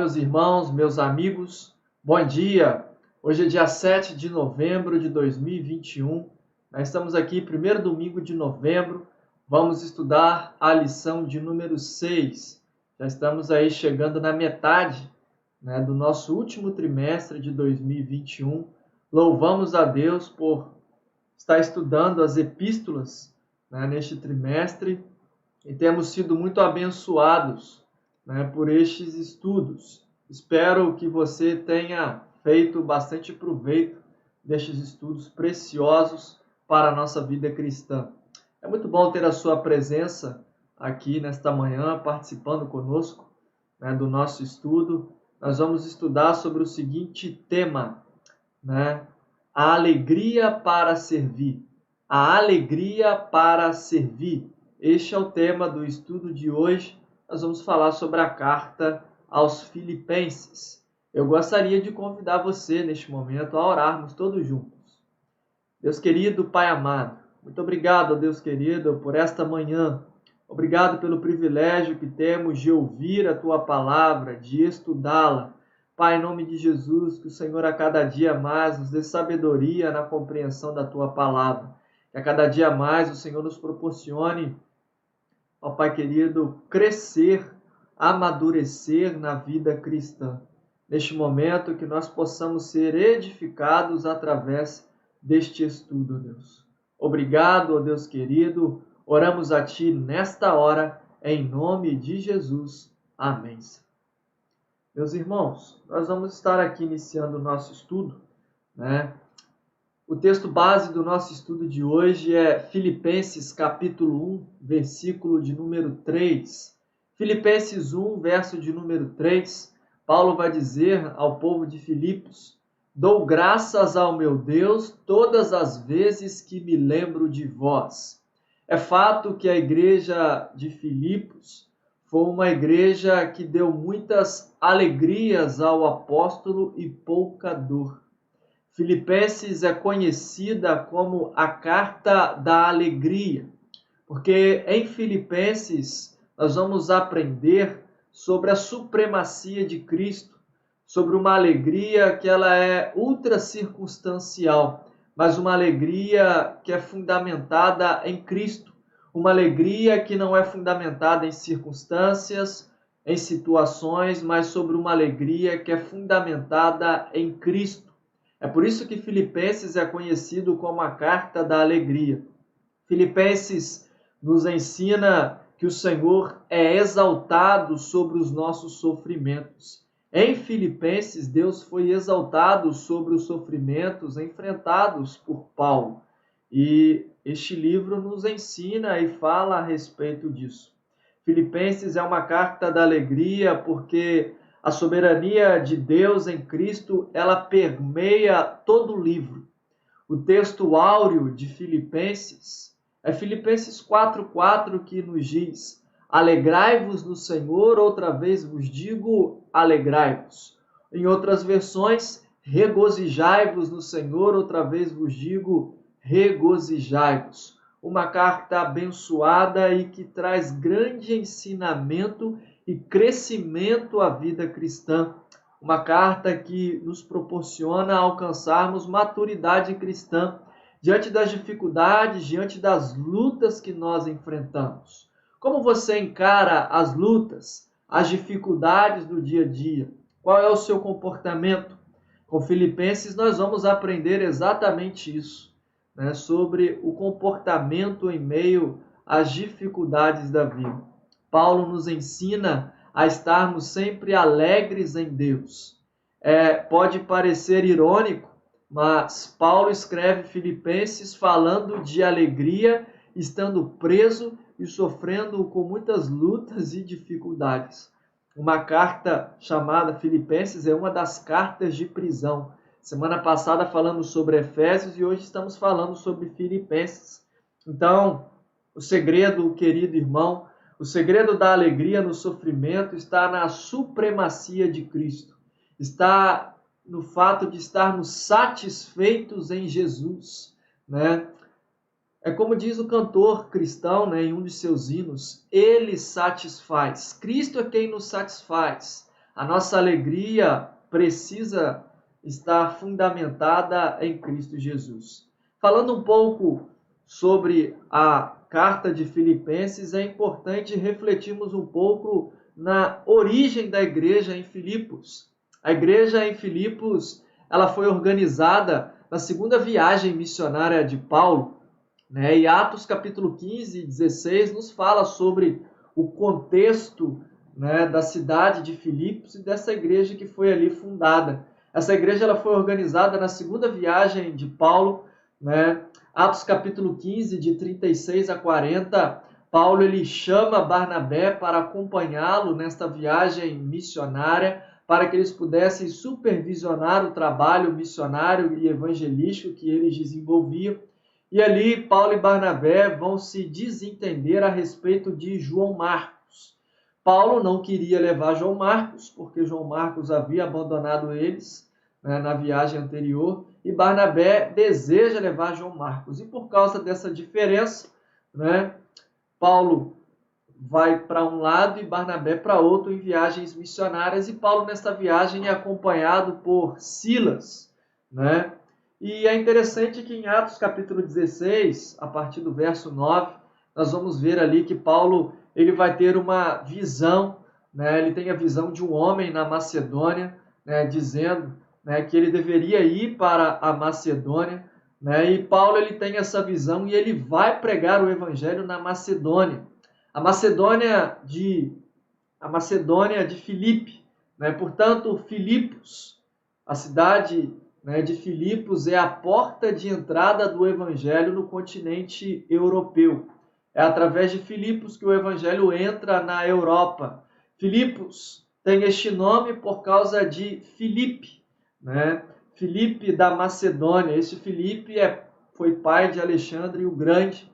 meus irmãos, meus amigos, bom dia! Hoje é dia 7 de novembro de 2021, nós estamos aqui, primeiro domingo de novembro, vamos estudar a lição de número 6. Já estamos aí chegando na metade, do nosso último trimestre de 2021. Louvamos a Deus por estar estudando as epístolas neste trimestre e temos sido muito abençoados por estes estudos. Espero que você tenha feito bastante proveito destes estudos preciosos para a nossa vida cristã. É muito bom ter a sua presença aqui nesta manhã, participando conosco do nosso estudo. Nós vamos estudar sobre o seguinte tema, a alegria para servir. A alegria para servir. Este é o tema do estudo de hoje. Nós vamos falar sobre a carta aos Filipenses. Eu gostaria de convidar você, neste momento, a orarmos todos juntos. Deus querido, Pai amado, muito obrigado, Deus querido, por esta manhã. Obrigado pelo privilégio que temos de ouvir a Tua palavra, de estudá-la. Pai, em nome de Jesus, que o Senhor a cada dia mais nos dê sabedoria na compreensão da Tua palavra. Que a cada dia mais o Senhor nos proporcione, ó Pai querido, crescer, amadurecer na vida cristã. Neste momento, que nós possamos ser edificados através deste estudo, Deus. Obrigado, ó Deus querido. Oramos a Ti nesta hora, em nome de Jesus. Amém. Meus irmãos, nós vamos estar aqui iniciando o nosso estudo, O texto base do nosso estudo de hoje é Filipenses capítulo 1, versículo de número 3. Filipenses 1, verso de número 3, Paulo vai dizer ao povo de Filipos: dou graças ao meu Deus todas as vezes que me lembro de vós. É fato que a igreja de Filipos foi uma igreja que deu muitas alegrias ao apóstolo e pouca dor. Filipenses é conhecida como a carta da alegria, porque em Filipenses nós vamos aprender sobre a supremacia de Cristo, sobre uma alegria que ela é ultra circunstancial, mas uma alegria que é fundamentada em Cristo, uma alegria que não é fundamentada em circunstâncias, em situações, mas sobre uma alegria que é fundamentada em Cristo. É por isso que Filipenses é conhecido como a carta da alegria. Filipenses nos ensina que o Senhor é exaltado sobre os nossos sofrimentos. Em Filipenses, Deus foi exaltado sobre os sofrimentos enfrentados por Paulo. E este livro nos ensina e fala a respeito disso. Filipenses é uma carta da alegria porque a soberania de Deus em Cristo, ela permeia todo o livro. O texto áureo de Filipenses é Filipenses 4:4 que nos diz: alegrai-vos no Senhor, outra vez vos digo, alegrai-vos. Em outras versões, regozijai-vos no Senhor, outra vez vos digo, regozijai-vos. Uma carta abençoada e que traz grande ensinamento e crescimento à vida cristã. Uma carta que nos proporciona alcançarmos maturidade cristã diante das dificuldades, diante das lutas que nós enfrentamos. Como você encara as lutas, as dificuldades do dia a dia? Qual é o seu comportamento? Com Filipenses nós vamos aprender exatamente isso, sobre o comportamento em meio às dificuldades da vida. Paulo nos ensina a estarmos sempre alegres em Deus. Pode parecer irônico, mas Paulo escreve Filipenses falando de alegria, estando preso e sofrendo com muitas lutas e dificuldades. Uma carta chamada Filipenses é uma das cartas de prisão. Semana passada falamos sobre Efésios e hoje estamos falando sobre Filipenses. Então, o segredo, querido irmão, o segredo da alegria no sofrimento está na supremacia de Cristo. Está no fato de estarmos satisfeitos em Jesus, É como diz o cantor cristão, em um de seus hinos, ele satisfaz. Cristo é quem nos satisfaz. A nossa alegria precisa estar fundamentada em Cristo Jesus. Falando um pouco sobre a carta de Filipenses, é importante refletirmos um pouco na origem da igreja em Filipos. A igreja em Filipos, ela foi organizada na segunda viagem missionária de Paulo, né? E Atos capítulo 15 e 16 nos fala sobre o contexto, né, da cidade de Filipos e dessa igreja que foi ali fundada. Essa igreja ela foi organizada na segunda viagem de Paulo, né? Atos capítulo 15, de 36 a 40, Paulo ele chama Barnabé para acompanhá-lo nesta viagem missionária, para que eles pudessem supervisionar o trabalho missionário e evangelístico que eles desenvolviam. E ali Paulo e Barnabé vão se desentender a respeito de João Marcos. Paulo não queria levar João Marcos, porque João Marcos havia abandonado eles, né, na viagem anterior, e Barnabé deseja levar João Marcos. E por causa dessa diferença, né, Paulo vai para um lado e Barnabé para outro em viagens missionárias, e Paulo nesta viagem é acompanhado por Silas, né? E é interessante que em Atos capítulo 16, a partir do verso 9, nós vamos ver ali que Paulo ele vai ter uma visão, né? Ele tem a visão de um homem na Macedônia, né, dizendo, né, que ele deveria ir para a Macedônia, né? E Paulo ele tem essa visão e ele vai pregar o evangelho na Macedônia. A Macedônia de Filipe, né? Portanto, Filipos, a cidade, né, de Filipos é a porta de entrada do evangelho no continente europeu. É através de Filipos que o evangelho entra na Europa. Filipos tem este nome por causa de Filipe, né? Filipe da Macedônia. Esse Filipe foi pai de Alexandre o Grande.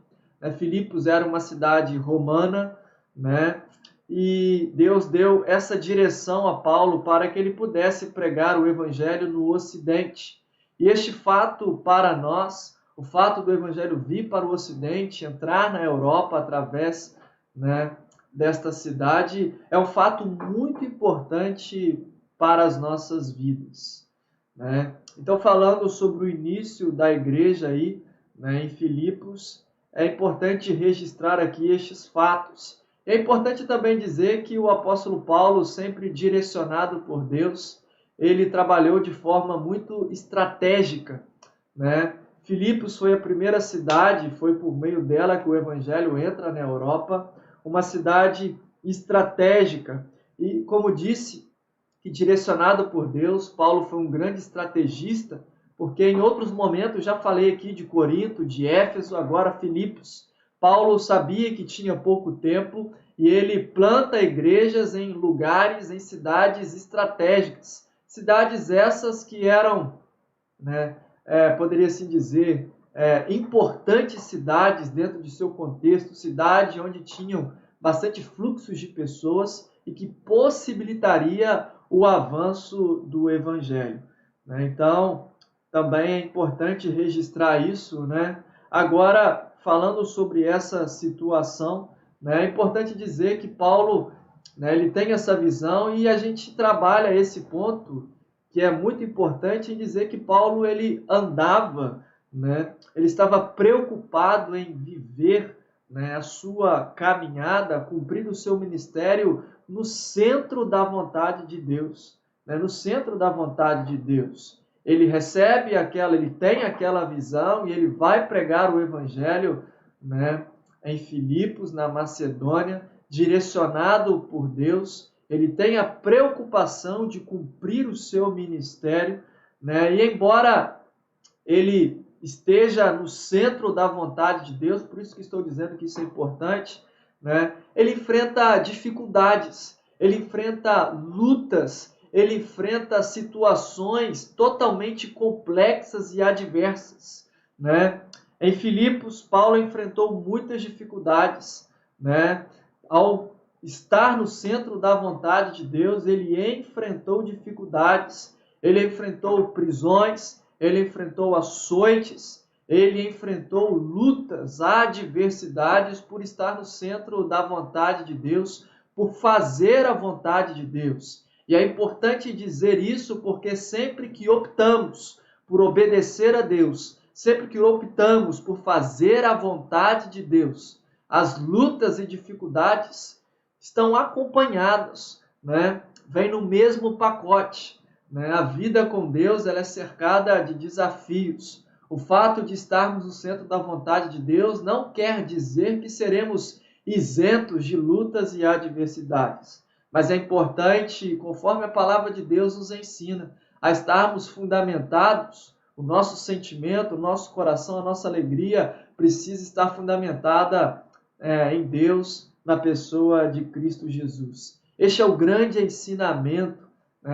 Filipos era uma cidade romana, né? E Deus deu essa direção a Paulo para que ele pudesse pregar o evangelho no Ocidente. E este fato para nós, o fato do evangelho vir para o Ocidente, entrar na Europa através, né, desta cidade, é um fato muito importante para as nossas vidas, né? Então, falando sobre o início da igreja aí, né, em Filipos, é importante registrar aqui estes fatos. É importante também dizer que o apóstolo Paulo, sempre direcionado por Deus, ele trabalhou de forma muito estratégica, né? Filipos foi a primeira cidade, foi por meio dela que o evangelho entra na Europa, uma cidade estratégica. E, como disse, que direcionado por Deus, Paulo foi um grande estrategista, porque em outros momentos, já falei aqui de Corinto, de Éfeso, agora Filipos. Paulo sabia que tinha pouco tempo e ele planta igrejas em lugares, em cidades estratégicas. Cidades essas que eram, né, poderia-se dizer, importantes cidades dentro de seu contexto, cidade onde tinham bastante fluxos de pessoas e que possibilitaria o avanço do evangelho, né? Então, também é importante registrar isso, né? Agora, falando sobre essa situação, né, é importante dizer que Paulo, né, ele tem essa visão e a gente trabalha esse ponto que é muito importante em dizer que Paulo ele andava, né, ele estava preocupado em viver, né, a sua caminhada, cumprir o seu ministério no centro da vontade de Deus, né, no centro da vontade de Deus. Ele ele tem aquela visão e ele vai pregar o evangelho, né, em Filipos, na Macedônia, direcionado por Deus. Ele tem a preocupação de cumprir o seu ministério, né, e embora ele esteja no centro da vontade de Deus, por isso que estou dizendo que isso é importante, né, ele enfrenta dificuldades, ele enfrenta lutas, ele enfrenta situações totalmente complexas e adversas, né? Em Filipos, Paulo enfrentou muitas dificuldades, né? Ao estar no centro da vontade de Deus, ele enfrentou dificuldades, ele enfrentou prisões, ele enfrentou açoites, ele enfrentou lutas, adversidades por estar no centro da vontade de Deus, por fazer a vontade de Deus. E é importante dizer isso porque sempre que optamos por obedecer a Deus, sempre que optamos por fazer a vontade de Deus, as lutas e dificuldades estão acompanhadas, né? Vem no mesmo pacote, né? A vida com Deus ela é cercada de desafios. O fato de estarmos no centro da vontade de Deus não quer dizer que seremos isentos de lutas e adversidades. Mas é importante, conforme a palavra de Deus nos ensina, a estarmos fundamentados, o nosso sentimento, o nosso coração, a nossa alegria precisa estar fundamentada em Deus, na pessoa de Cristo Jesus. Este é o grande ensinamento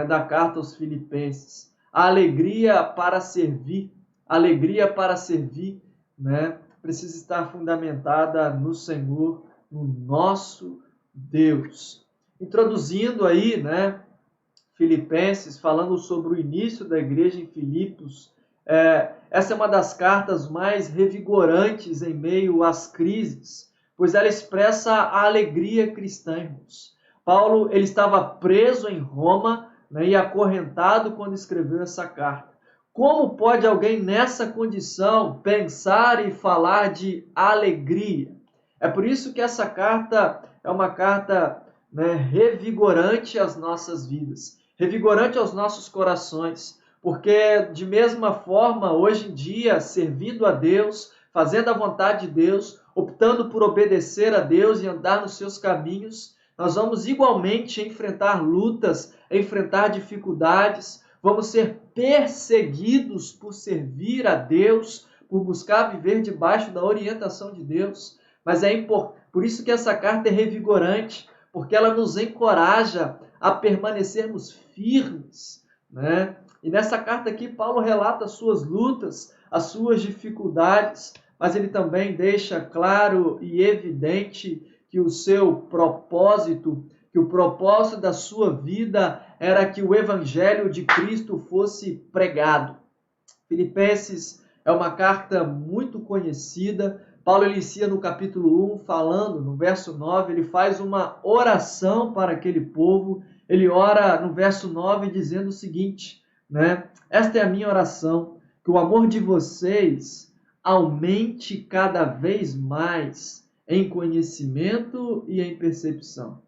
da carta aos Filipenses. A alegria para servir, precisa estar fundamentada no Senhor, no nosso Deus. Introduzindo aí, Filipenses, falando sobre o início da igreja em Filipos, essa é uma das cartas mais revigorantes em meio às crises, pois ela expressa a alegria cristã, irmãos. Paulo ele estava preso em Roma, e acorrentado quando escreveu essa carta. Como pode alguém nessa condição pensar e falar de alegria? É por isso que essa carta é uma carta revigorante às nossas vidas, revigorante aos nossos corações, porque de mesma forma, hoje em dia, servindo a Deus, fazendo a vontade de Deus, optando por obedecer a Deus e andar nos seus caminhos, nós vamos igualmente enfrentar lutas, enfrentar dificuldades, vamos ser perseguidos por servir a Deus, por buscar viver debaixo da orientação de Deus. Mas por isso que essa carta é revigorante, porque ela nos encoraja a permanecermos firmes, E nessa carta aqui, Paulo relata as suas lutas, as suas dificuldades, mas ele também deixa claro e evidente que o seu propósito, que o propósito da sua vida era que o evangelho de Cristo fosse pregado. Filipenses é uma carta muito conhecida. Paulo inicia no capítulo 1 falando, no verso 9, ele faz uma oração para aquele povo. Ele ora no verso 9 dizendo o seguinte, Esta é a minha oração, que o amor de vocês aumente cada vez mais em conhecimento e em percepção,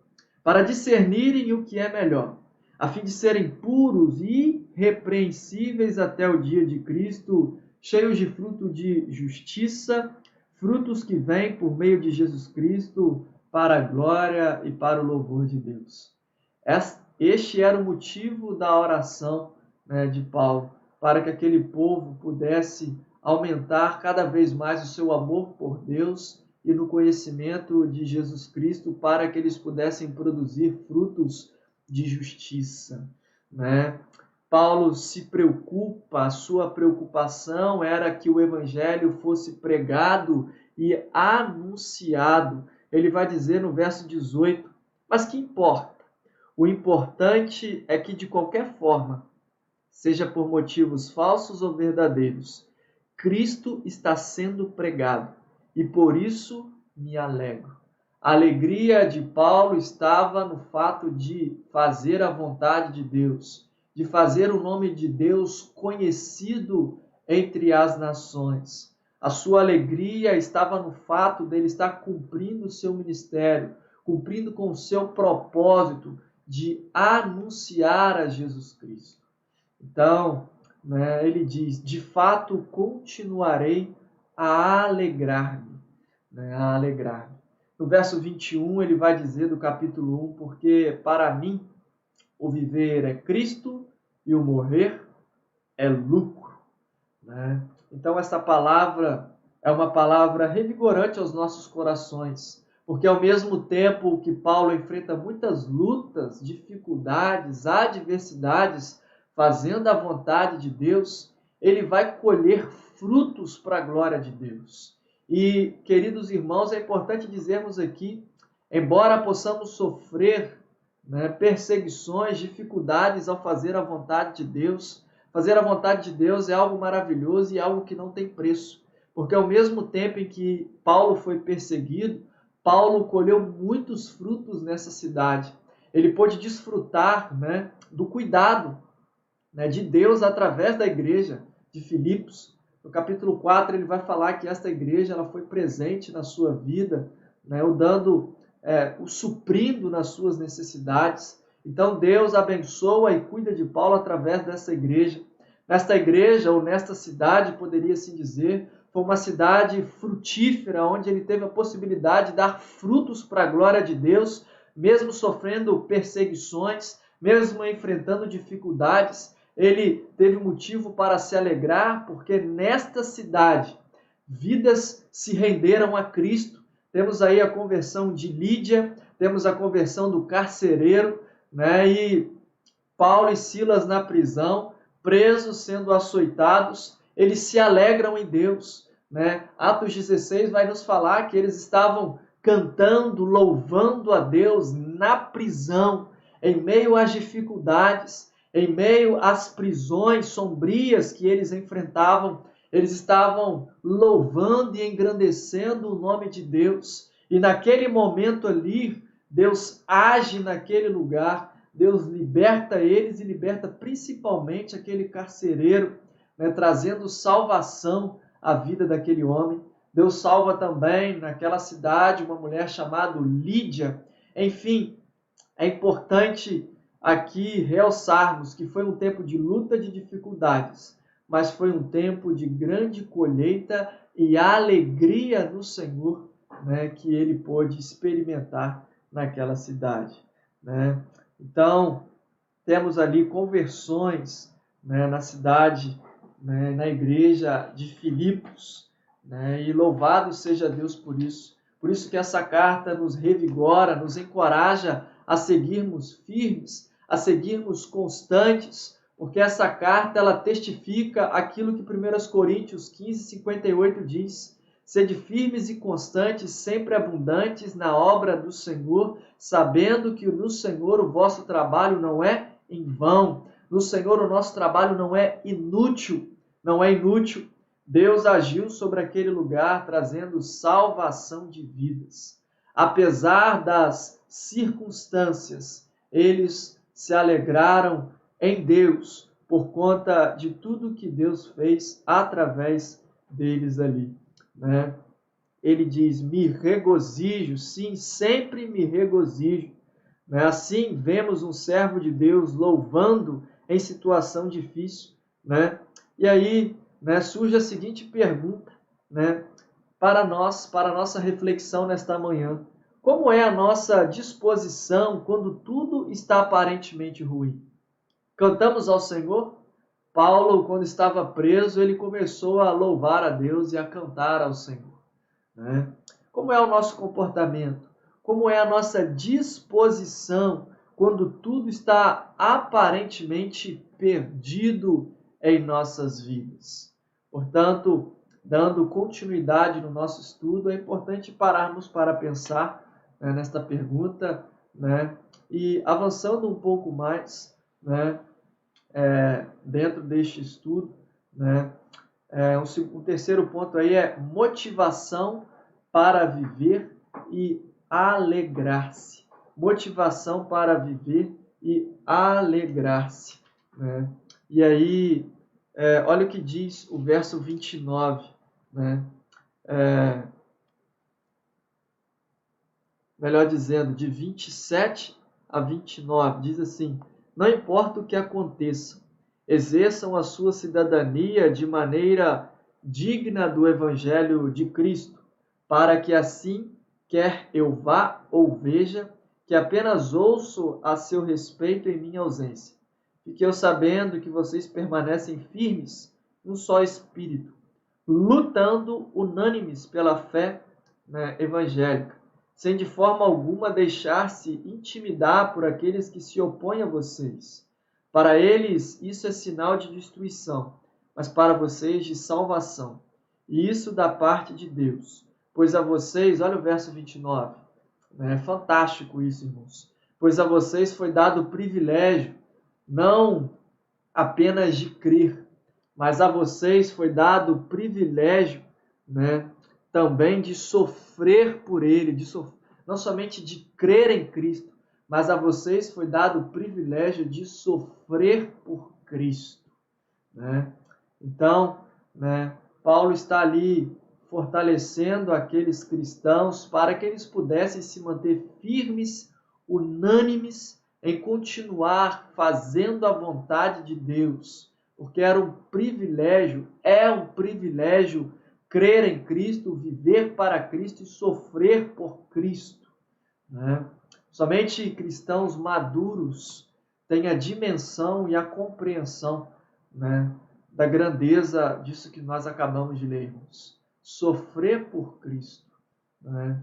para discernirem o que é melhor, a fim de serem puros e irrepreensíveis até o dia de Cristo, cheios de fruto de justiça, frutos que vêm por meio de Jesus Cristo para a glória e para o louvor de Deus. Este era o motivo da oração de Paulo, para que aquele povo pudesse aumentar cada vez mais o seu amor por Deus e no conhecimento de Jesus Cristo, para que eles pudessem produzir frutos de justiça. Paulo se preocupa, a sua preocupação era que o evangelho fosse pregado e anunciado. Ele vai dizer no verso 18, mas que importa? O importante é que de qualquer forma, seja por motivos falsos ou verdadeiros, Cristo está sendo pregado e por isso me alegro. A alegria de Paulo estava no fato de fazer a vontade de Deus, de fazer o nome de Deus conhecido entre as nações. A sua alegria estava no fato dele estar cumprindo o seu ministério, cumprindo com o seu propósito de anunciar a Jesus Cristo. Então, ele diz, de fato continuarei a alegrar-me. No verso 21, ele vai dizer do capítulo 1, porque para mim o viver é Cristo e o morrer é lucro. Então, essa palavra é uma palavra revigorante aos nossos corações, porque ao mesmo tempo que Paulo enfrenta muitas lutas, dificuldades, adversidades, fazendo a vontade de Deus, ele vai colher frutos para a glória de Deus. E, queridos irmãos, é importante dizermos aqui, embora possamos sofrer perseguições, dificuldades ao fazer a vontade de Deus, fazer a vontade de Deus é algo maravilhoso e algo que não tem preço. Porque ao mesmo tempo em que Paulo foi perseguido, Paulo colheu muitos frutos nessa cidade. ele pôde desfrutar, né, do cuidado, né, de Deus através da igreja de Filipos. No capítulo 4 ele vai falar que esta igreja ela foi presente na sua vida, né, o suprindo nas suas necessidades. Então Deus abençoa e cuida de Paulo através dessa igreja. Nesta igreja, ou nesta cidade, poderia-se dizer, foi uma cidade frutífera, onde ele teve a possibilidade de dar frutos para a glória de Deus, mesmo sofrendo perseguições, mesmo enfrentando dificuldades. Ele teve motivo para se alegrar, porque nesta cidade, vidas se renderam a Cristo. Temos aí a conversão de Lídia, temos a conversão do carcereiro, né? E Paulo e Silas na prisão, presos, sendo açoitados, eles se alegram em Deus, né? Atos 16 vai nos falar que eles estavam cantando, louvando a Deus na prisão, em meio às dificuldades, em meio às prisões sombrias que eles enfrentavam. Eles estavam louvando e engrandecendo o nome de Deus. E naquele momento ali, Deus age naquele lugar. Deus liberta eles e liberta principalmente aquele carcereiro, né, trazendo salvação à vida daquele homem. Deus salva também naquela cidade uma mulher chamada Lídia. Enfim, é importante aqui realçarmos que foi um tempo de luta, de dificuldades, mas foi um tempo de grande colheita e alegria no Senhor, né, que ele pôde experimentar naquela cidade, né? Então, temos ali conversões, né, na cidade, né, na igreja de Filipos, né, e louvado seja Deus por isso. Por isso que essa carta nos revigora, nos encoraja a seguirmos firmes, a seguirmos constantes, porque essa carta ela testifica aquilo que 1 Coríntios 15:58 diz: sede firmes e constantes, sempre abundantes na obra do Senhor, sabendo que no Senhor o vosso trabalho não é em vão. No Senhor o nosso trabalho não é inútil, não é inútil. Deus agiu sobre aquele lugar, trazendo salvação de vidas. Apesar das circunstâncias, eles se alegraram em Deus por conta de tudo que Deus fez através deles ali, né? Ele diz, me regozijo, sim, sempre me regozijo, né? Assim vemos um servo de Deus louvando em situação difícil, né? E aí, né, surge a seguinte pergunta, né, para nós, para a nossa reflexão nesta manhã: como é a nossa disposição quando tudo está aparentemente ruim? Cantamos ao Senhor? Paulo, quando estava preso, ele começou a louvar a Deus e a cantar ao Senhor, né? Como é o nosso comportamento? Como é a nossa disposição quando tudo está aparentemente perdido em nossas vidas? Portanto, dando continuidade no nosso estudo, é importante pararmos para pensar, né, nesta pergunta, né, e avançando um pouco mais, né, dentro deste estudo, né, o terceiro ponto aí é motivação para viver e alegrar-se. Motivação para viver e alegrar-se, né? E aí, olha o que diz o verso 29, né? Melhor dizendo, de 27 a 29, diz assim: não importa o que aconteça, exerçam a sua cidadania de maneira digna do Evangelho de Cristo, para que assim, quer eu vá ou veja, que apenas ouço a seu respeito em minha ausência. Fiquei eu sabendo que vocês permanecem firmes num só espírito, lutando unânimes pela fé, né, evangélica, sem de forma alguma deixar-se intimidar por aqueles que se opõem a vocês. Para eles isso é sinal de destruição, mas para vocês de salvação. E isso da parte de Deus. Pois a vocês, olha o verso 29, é fantástico isso, irmãos. Pois a vocês foi dado o privilégio, não apenas de crer, mas a vocês foi dado o privilégio, né, também de sofrer por ele, não somente de crer em Cristo, mas a vocês foi dado o privilégio de sofrer por Cristo, né? Então, né, Paulo está ali fortalecendo aqueles cristãos para que eles pudessem se manter firmes, unânimes em continuar fazendo a vontade de Deus, porque era um privilégio, é um privilégio crer em Cristo, viver para Cristo e sofrer por Cristo, né? Somente cristãos maduros têm a dimensão e a compreensão, né, da grandeza disso que nós acabamos de ler, irmãos. Sofrer por Cristo, né,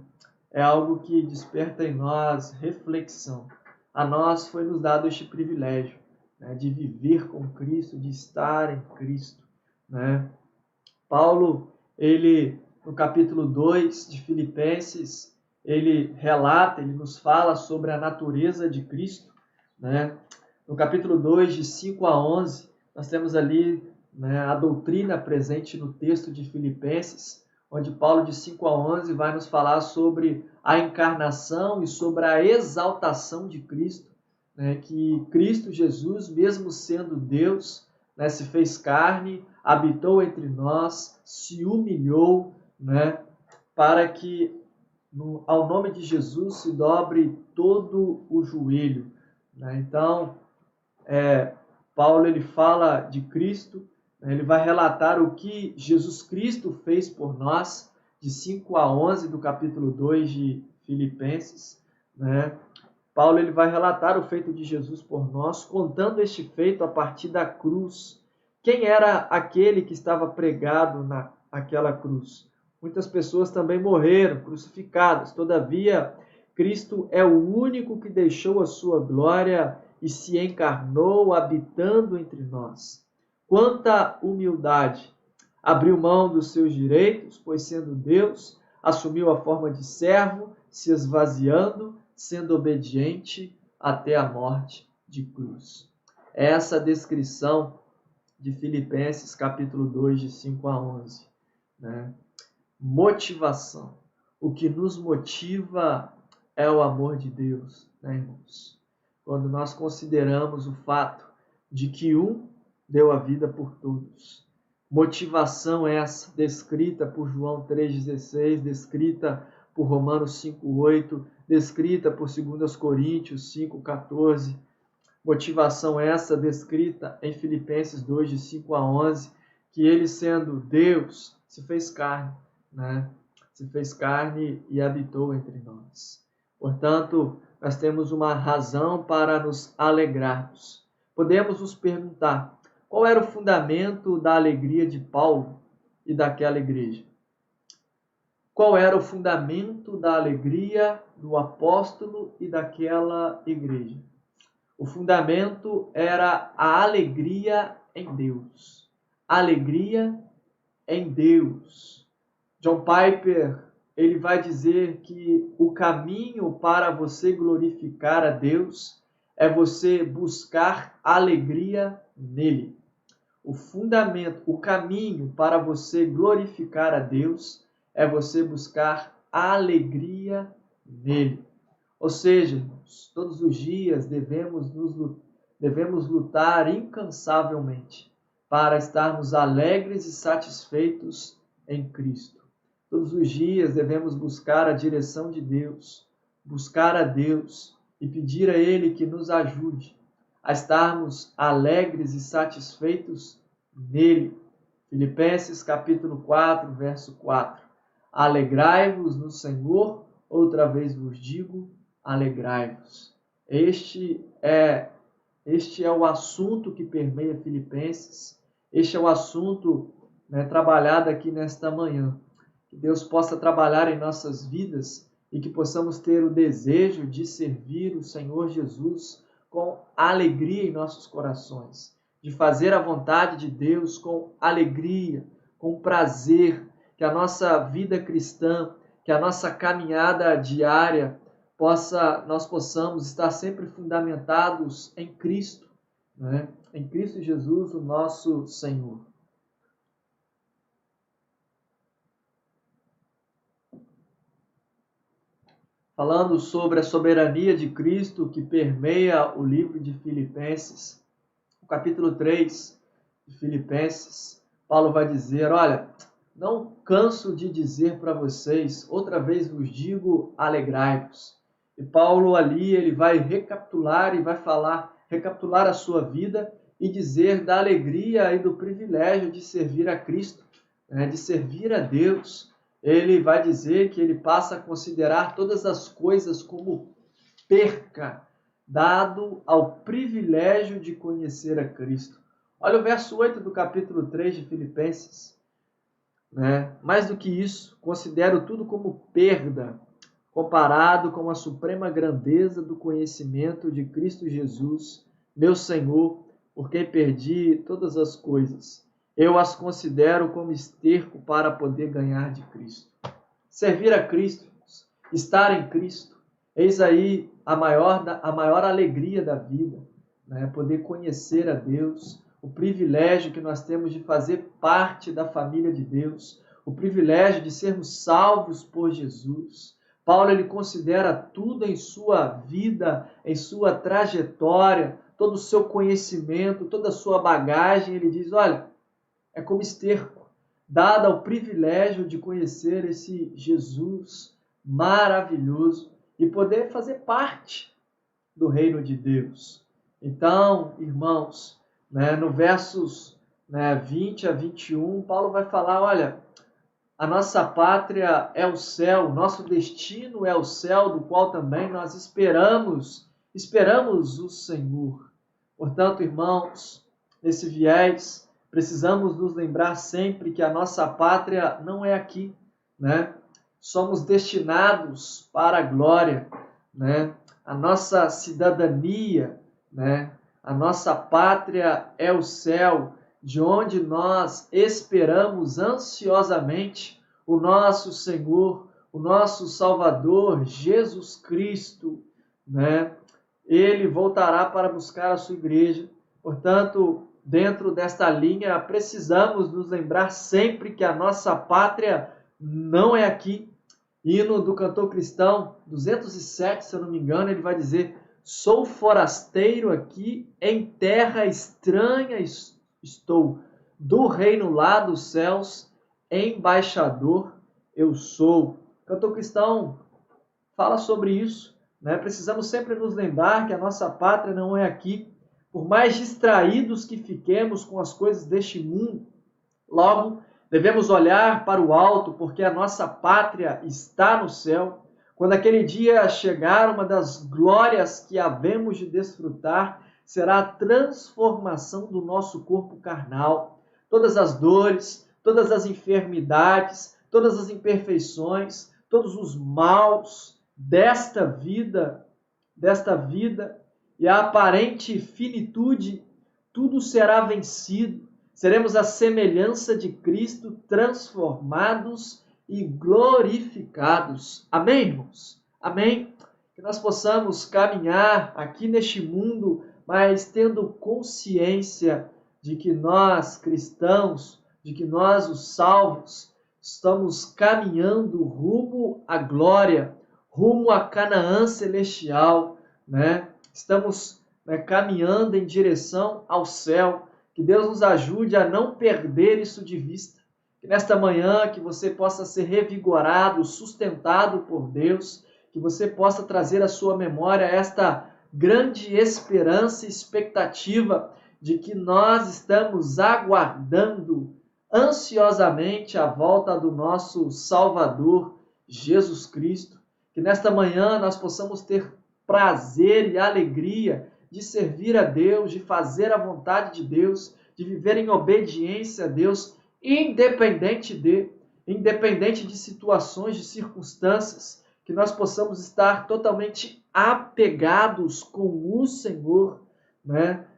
é algo que desperta em nós reflexão. A nós foi nos dado este privilégio, né, de viver com Cristo, de estar em Cristo, né? Paulo, ele no capítulo 2 de Filipenses, ele relata, ele nos fala sobre a natureza de Cristo, né? No capítulo 2, de 5 a 11, nós temos ali, né, a doutrina presente no texto de Filipenses, onde Paulo, de 5 a 11, vai nos falar sobre a encarnação e sobre a exaltação de Cristo, né? Que Cristo Jesus, mesmo sendo Deus, né, se fez carne, habitou entre nós, se humilhou, né, para que ao nome de Jesus se dobre todo o joelho, né? Então, Paulo ele fala de Cristo, né, ele vai relatar o que Jesus Cristo fez por nós, de 5 a 11 do capítulo 2 de Filipenses, né? Paulo ele vai relatar o feito de Jesus por nós, contando este feito a partir da cruz. Quem era aquele que estava pregado naquela cruz? Muitas pessoas também morreram, crucificadas. Todavia, Cristo é o único que deixou a sua glória e se encarnou, habitando entre nós. Quanta humildade! Abriu mão dos seus direitos, pois sendo Deus, assumiu a forma de servo, se esvaziando, sendo obediente até a morte de cruz. Essa descrição de Filipenses capítulo 2, de 5 a 11. Né? Motivação. O que nos motiva é o amor de Deus, né, irmãos? Quando nós consideramos o fato de que um deu a vida por todos. Motivação essa descrita por João 3,16, descrita por Romanos 5,8, descrita por 2 Coríntios 5,14. Motivação essa descrita em Filipenses 2, de 5 a 11, que ele, sendo Deus, se fez carne, né? Se fez carne e habitou entre nós. Portanto, nós temos uma razão para nos alegrarmos. Podemos nos perguntar, qual era o fundamento da alegria de Paulo e daquela igreja? Qual era o fundamento da alegria do apóstolo e daquela igreja? O fundamento era a alegria em Deus. Alegria em Deus. John Piper, ele vai dizer que o caminho para você glorificar a Deus é você buscar alegria nele. O fundamento, o caminho para você glorificar a Deus é você buscar alegria nele. Ou seja, irmãos, todos os dias devemos lutar incansavelmente para estarmos alegres e satisfeitos em Cristo. Todos os dias devemos buscar a direção de Deus, buscar a Deus e pedir a Ele que nos ajude a estarmos alegres e satisfeitos nele. Filipenses capítulo 4, verso 4. Alegrai-vos no Senhor, outra vez vos digo, alegrai-vos. Este é o assunto que permeia Filipenses, este é o assunto, né, trabalhado aqui nesta manhã. Que Deus possa trabalhar em nossas vidas e que possamos ter o desejo de servir o Senhor Jesus com alegria em nossos corações, de fazer a vontade de Deus com alegria, com prazer, que a nossa vida cristã, que a nossa caminhada diária nós possamos estar sempre fundamentados em Cristo, né? Em Cristo Jesus, o nosso Senhor. falando sobre a soberania de Cristo que permeia o livro de Filipenses, no capítulo 3 de Filipenses, Paulo vai dizer, olha, não canso de dizer para vocês, outra vez vos digo, alegrai-vos. E Paulo ali, ele vai recapitular e vai recapitular a sua vida e dizer da alegria e do privilégio de servir a Cristo, de servir a Deus. Ele vai dizer que ele passa a considerar todas as coisas como perca, dado ao privilégio de conhecer a Cristo. Olha o verso 8 do capítulo 3 de Filipenses. Mais do que isso, considero tudo como perda, comparado com a suprema grandeza do conhecimento de Cristo Jesus, meu Senhor, por quem perdi todas as coisas. Eu as considero como esterco para poder ganhar de Cristo. Servir a Cristo, estar em Cristo, eis aí a maior alegria da vida, poder conhecer a Deus, o privilégio que nós temos de fazer parte da família de Deus, o privilégio de sermos salvos por Jesus. Paulo ele considera tudo em sua vida, em sua trajetória, todo o seu conhecimento, toda a sua bagagem, ele diz, olha, é como esterco, dado ao privilégio de conhecer esse Jesus maravilhoso e poder fazer parte do reino de Deus. Então, irmãos, no versos 20 a 21, Paulo vai falar, olha, a nossa pátria é o céu, nosso destino é o céu, do qual também nós esperamos o Senhor. Portanto, irmãos, nesse viés, precisamos nos lembrar sempre que a nossa pátria não é aqui, Somos destinados para a glória, A nossa cidadania, A nossa pátria é o céu, de onde nós esperamos ansiosamente o nosso Senhor, o nosso Salvador, Jesus Cristo, Ele voltará para buscar a sua igreja. Portanto, dentro desta linha, precisamos nos lembrar sempre que a nossa pátria não é aqui. Hino do cantor cristão 207, se eu não me engano, ele vai dizer: sou forasteiro aqui, em terra estranha estou, do reino lá dos céus, embaixador eu sou. O cantor cristão fala sobre isso, Precisamos sempre nos lembrar que a nossa pátria não é aqui. Por mais distraídos que fiquemos com as coisas deste mundo, logo devemos olhar para o alto, porque a nossa pátria está no céu. Quando aquele dia chegar, uma das glórias que havemos de desfrutar será a transformação do nosso corpo carnal. Todas as dores, todas as enfermidades, todas as imperfeições, todos os maus desta vida e a aparente finitude, tudo será vencido. Seremos a semelhança de Cristo, transformados e glorificados. Amém, irmãos? Amém? Que nós possamos caminhar aqui neste mundo, mas tendo consciência de que nós, cristãos, de que nós, os salvos, estamos caminhando rumo à glória, rumo a Canaã celestial, Estamos caminhando em direção ao céu. Que Deus nos ajude a não perder isso de vista. Que nesta manhã que você possa ser revigorado, sustentado por Deus, que você possa trazer à sua memória esta grande esperança e expectativa de que nós estamos aguardando ansiosamente a volta do nosso Salvador, Jesus Cristo. Que nesta manhã nós possamos ter prazer e alegria de servir a Deus, de fazer a vontade de Deus, de viver em obediência a Deus, independente de situações, de circunstâncias, que nós possamos estar totalmente apegados com o Senhor,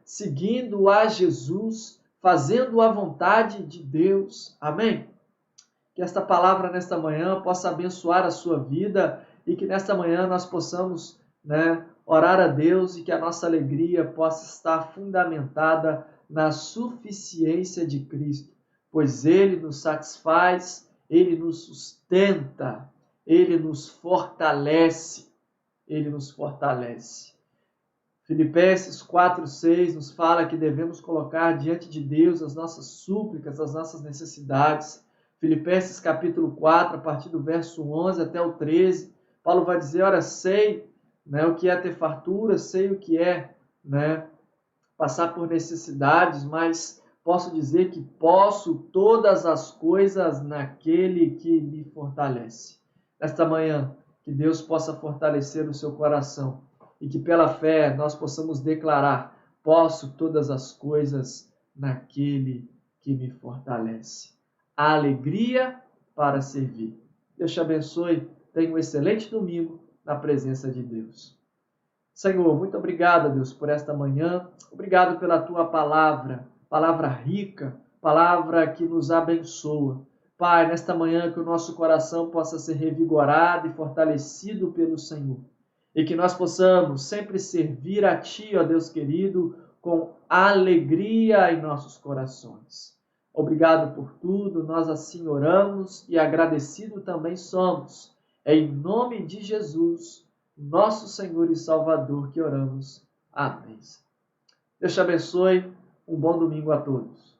seguindo a Jesus, fazendo a vontade de Deus. Amém? Que esta palavra nesta manhã possa abençoar a sua vida e que nesta manhã nós possamos orar a Deus e que a nossa alegria possa estar fundamentada na suficiência de Cristo, pois Ele nos satisfaz, Ele nos sustenta, Ele nos fortalece. Ele nos fortalece. Filipenses 4:6 nos fala que devemos colocar diante de Deus as nossas súplicas, as nossas necessidades. Filipenses capítulo 4, a partir do verso 11 até o 13, Paulo vai dizer, ora, sei, né, o que é ter fartura, sei o que é, né, passar por necessidades, mas posso dizer que posso todas as coisas naquele que me fortalece. Nesta manhã, que Deus possa fortalecer o seu coração e que pela fé nós possamos declarar: posso todas as coisas naquele que me fortalece. A alegria para servir. Deus te abençoe. Tenha um excelente domingo na presença de Deus. Senhor, muito obrigado, Deus, por esta manhã. Obrigado pela tua palavra, palavra rica, palavra que nos abençoa. Pai, nesta manhã que o nosso coração possa ser revigorado e fortalecido pelo Senhor. E que nós possamos sempre servir a Ti, ó Deus querido, com alegria em nossos corações. Obrigado por tudo, nós assim oramos e agradecido também somos. É em nome de Jesus, nosso Senhor e Salvador, que oramos. Amém. Deus te abençoe. Um bom domingo a todos.